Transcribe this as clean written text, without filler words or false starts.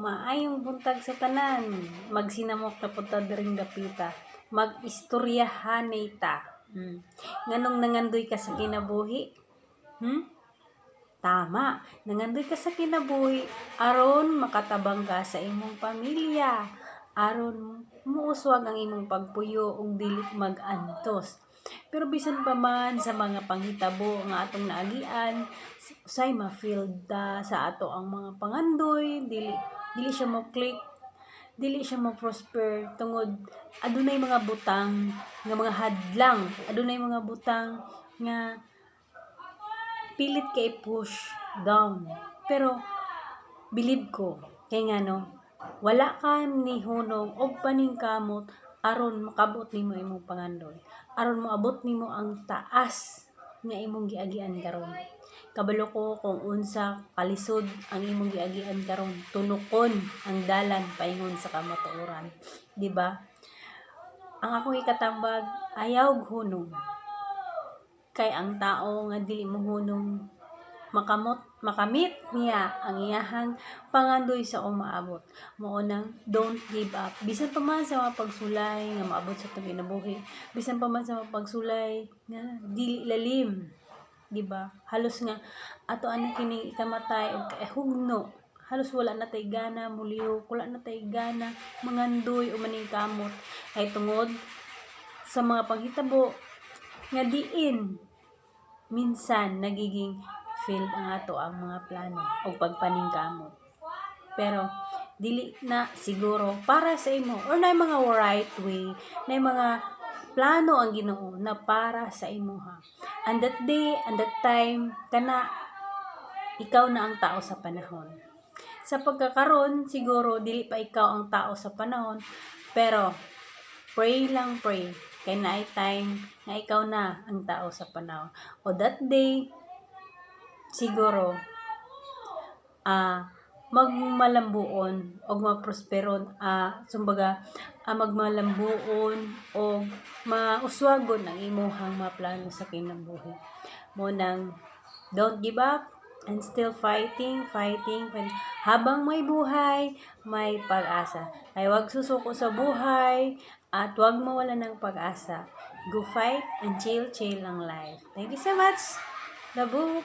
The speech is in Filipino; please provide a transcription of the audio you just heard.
Maayong buntag sa tanan, magsinamok na punta diring dapita, mag-istoryahan ta. Nganong nangandoy ka sa kinabuhi? Tama, nangandoy ka sa kinabuhi aron makatabang ka sa imong pamilya, aron muuswag ang imong pagpuyo ug dili mag-antos. Pero bisan pa man sa mga panghitabo nga atong naagian, usay ma-feel da sa ato ang mga pangandoy, dili siya mo click, dili siya mo prosper tungod adunay mga butang nga mga hadlang, adunay mga butang nga pilit kay push down. Pero believe ko kay ngano wala ka ni hunong og paningkamot aron makabot nimo imong pangandoy, aron moabot nimo ang taas nga imong giagian karon. Kabalo ko kung unsa kalisod ang imong giagian karon, tunokon ang dalan paingon sa kamatuoran, di ba? Ang akong ikatambag, ayaw hunong. Kay ang tao nga dili mohunong makamit niya ang iyahang pangandoy sa umaabot. Mao nang don't give up. Bisan pa man sa mga pagsulay nga maabot sa itong kinabuhi, bisan pa man sa mga pagsulay nga dili lalim, di ba? Halos nga ato ana kini ikamatay og hugno. Halos wala na tay gana mulihok, wala na tay gana mangandoy o maningkamot kay tungod sa mga paghitabo nga diin minsan nagiging failed ang ato ang mga plano o pagpaningkamot. Pero dili na siguro para sa imo or na mga right way, na mga plano ang Ginoo na para sa imo ha. And that day, and that time, kana ikaw na ang tao sa panahon. Sa pagkakaroon, siguro dili pa ikaw ang tao sa panahon, pero pray lang pray. Kay naay time na ikaw na ang tao sa panahon. O that day, siguro, magmalambuon o magprosperon, magmalambuon o mauswagon ang imuhang mga plano sa kinabuhi. Mo nang don't give up and still fighting. Habang may buhay, may pag-asa. Ay wag susuko sa buhay at wag mawala ng pag-asa. Go fight and chill ang life. Thank you so much. Love.